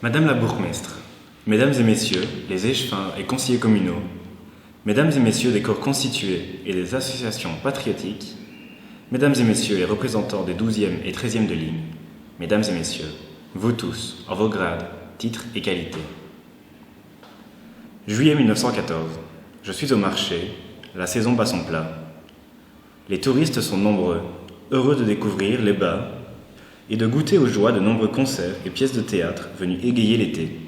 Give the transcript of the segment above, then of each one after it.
Madame la bourgmestre, Mesdames et Messieurs les échevins et conseillers communaux, Mesdames et Messieurs des corps constitués et des associations patriotiques, Mesdames et Messieurs les représentants des 12e et 13e de ligne, Mesdames et Messieurs, vous tous, en vos grades, titres et qualités. Juillet 1914, je suis au marché, la saison bat son plat. Les touristes sont nombreux, heureux de découvrir les bas et de goûter aux joies de nombreux concerts et pièces de théâtre venus égayer l'été.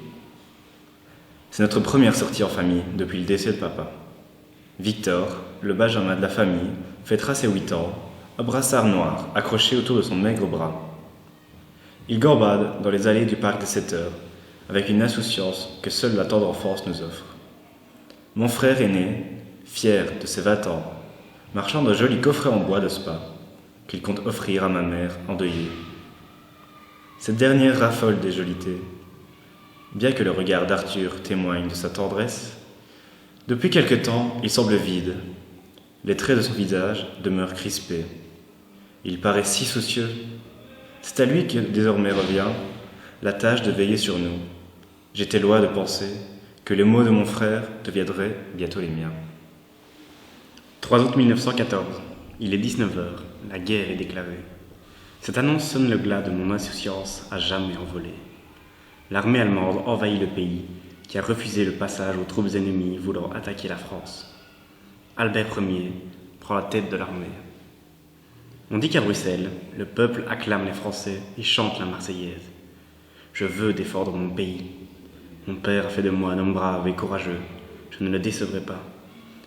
C'est notre première sortie en famille depuis le décès de papa. Victor, le benjamin de la famille, fêtera ses 8 ans, un brassard noir accroché autour de son maigre bras. Il gambade dans les allées du parc des 7 heures, avec une insouciance que seule la tendre enfance nous offre. Mon frère aîné, fier de ses 20 ans, marchant d'un joli coffret en bois de Spa, qu'il compte offrir à ma mère endeuillée. Cette dernière raffole des jolités, bien que le regard d'Arthur témoigne de sa tendresse. Depuis quelque temps, il semble vide. Les traits de son visage demeurent crispés. Il paraît si soucieux. C'est à lui que désormais revient la tâche de veiller sur nous. J'étais loin de penser que les mots de mon frère deviendraient bientôt les miens. 3 août 1914. Il est 19h. La guerre est déclarée. Cette annonce sonne le glas de mon insouciance à jamais envolée. L'armée allemande envahit le pays, qui a refusé le passage aux troupes ennemies voulant attaquer la France. Albert Ier prend la tête de l'armée. On dit qu'à Bruxelles, le peuple acclame les Français et chante la Marseillaise. Je veux défendre mon pays. Mon père a fait de moi un homme brave et courageux. Je ne le décevrai pas.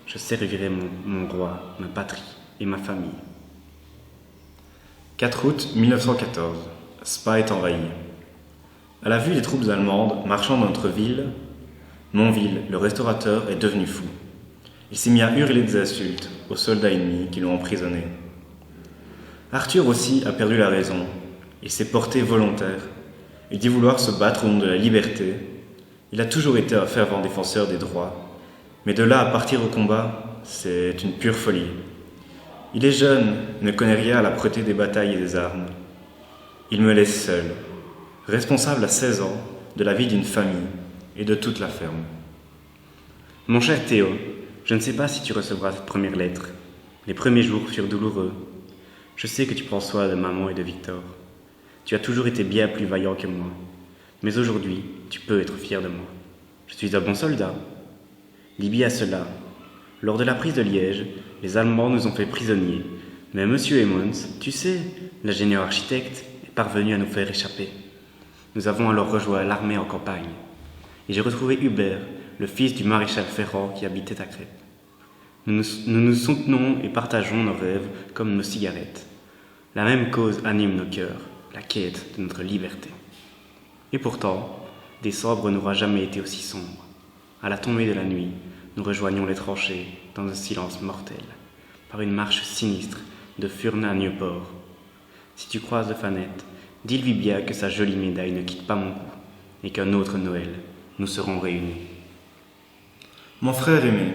Je servirai mon roi, ma patrie et ma famille. 4 août 1914. Spa est envahi. À la vue des troupes allemandes marchant dans notre ville, Monville, le restaurateur, est devenu fou. Il s'est mis à hurler des insultes aux soldats ennemis qui l'ont emprisonné. Arthur aussi a perdu la raison. Il s'est porté volontaire. Il dit vouloir se battre au nom de la liberté. Il a toujours été un fervent défenseur des droits. Mais de là à partir au combat, c'est une pure folie. Il est jeune, ne connaît rien à la l'âpreté des batailles et des armes. Il me laisse seul, responsable à 16 ans de la vie d'une famille et de toute la ferme. Mon cher Théo, je ne sais pas si tu recevras cette première lettre. Les premiers jours furent douloureux. Je sais que tu prends soin de maman et de Victor. Tu as toujours été bien plus vaillant que moi. Mais aujourd'hui, tu peux être fier de moi. Je suis un bon soldat. Libye à cela. Lors de la prise de Liège, les Allemands nous ont fait prisonniers. Mais M. Emmons, tu sais, l'ingénieur architecte, est parvenu à nous faire échapper. Nous avons alors rejoint l'armée en campagne. Et j'ai retrouvé Hubert, le fils du maréchal Ferrand qui habitait à Crète. Nous nous soutenons et partageons nos rêves comme nos cigarettes. La même cause anime nos cœurs, la quête de notre liberté. Et pourtant, décembre n'aura jamais été aussi sombre. À la tombée de la nuit, nous rejoignons les tranchées dans un silence mortel, par une marche sinistre de Furnes à Nieuport. Si tu croises de Fanette, dis-lui bien que sa jolie médaille ne quitte pas mon cou, et qu'un autre Noël, nous serons réunis. Mon frère aimé,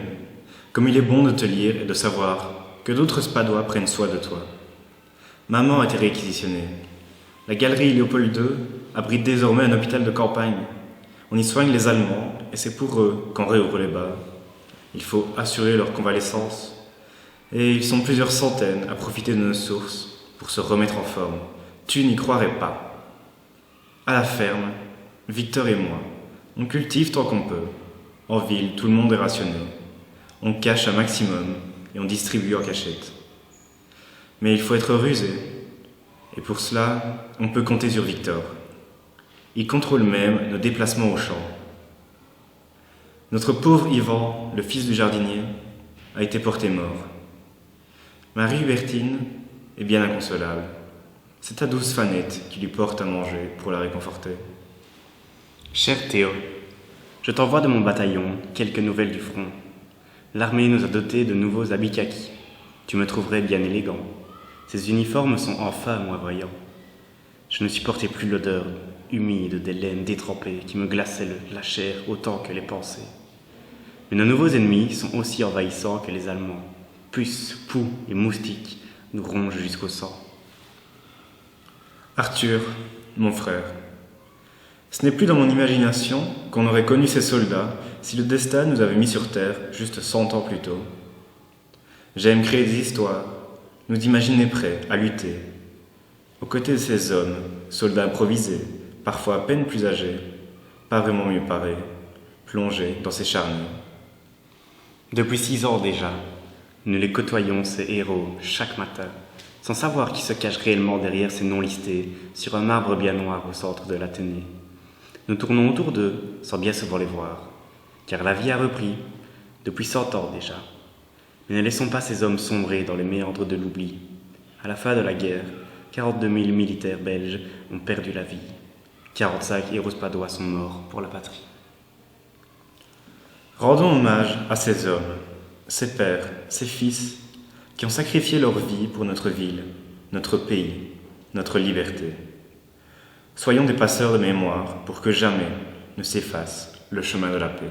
comme il est bon de te lire et de savoir que d'autres Spadois prennent soin de toi. Maman a été réquisitionnée. La galerie Léopold II abrite désormais un hôpital de campagne. On y soigne les Allemands et c'est pour eux qu'on réouvre les bars. Il faut assurer leur convalescence. Et ils sont plusieurs centaines à profiter de nos sources pour se remettre en forme. Tu n'y croirais pas. À la ferme, Victor et moi, on cultive tant qu'on peut. En ville, tout le monde est rationné. On cache un maximum et on distribue en cachette. Mais il faut être rusé. Et pour cela, on peut compter sur Victor. Il contrôle même nos déplacements au champ. Notre pauvre Yvan, le fils du jardinier, a été porté mort. Marie Hubertine est bien inconsolable. C'est ta douce Fanette qui lui porte à manger pour la réconforter. Cher Théo, je t'envoie de mon bataillon quelques nouvelles du front. L'armée nous a dotés de nouveaux habits kaki. Tu me trouverais bien élégant. Ces uniformes sont enfin moins voyants. Je ne supportais plus l'odeur humide des laines détrempées qui me glaçait la chair autant que les pensées. Mais nos nouveaux ennemis sont aussi envahissants que les Allemands. Puces, poux et moustiques nous rongent jusqu'au sang. Arthur, mon frère, Ce n'est plus dans mon imagination qu'on aurait connu ces soldats si le destin nous avait mis sur terre juste 100 ans plus tôt. J'aime créer des histoires, nous imaginer prêts à lutter. Aux côtés de ces hommes, soldats improvisés, parfois à peine plus âgés, pas vraiment mieux parés, plongés dans ces charniers. Depuis 6 ans déjà, nous les côtoyons, ces héros, chaque matin, sans savoir qui se cache réellement derrière ces noms listés sur un marbre bien noir au centre de l'Athénée. Nous tournons autour d'eux sans bien souvent les voir, car la vie a repris, depuis 100 ans déjà. Mais ne laissons pas ces hommes sombrer dans les méandres de l'oubli. À la fin de la guerre, 42 000 militaires belges ont perdu la vie. 45 héros spadois sont morts pour la patrie. Rendons hommage à ces hommes, ces pères, ces fils, qui ont sacrifié leur vie pour notre ville, notre pays, notre liberté. Soyons des passeurs de mémoire pour que jamais ne s'efface le chemin de la paix.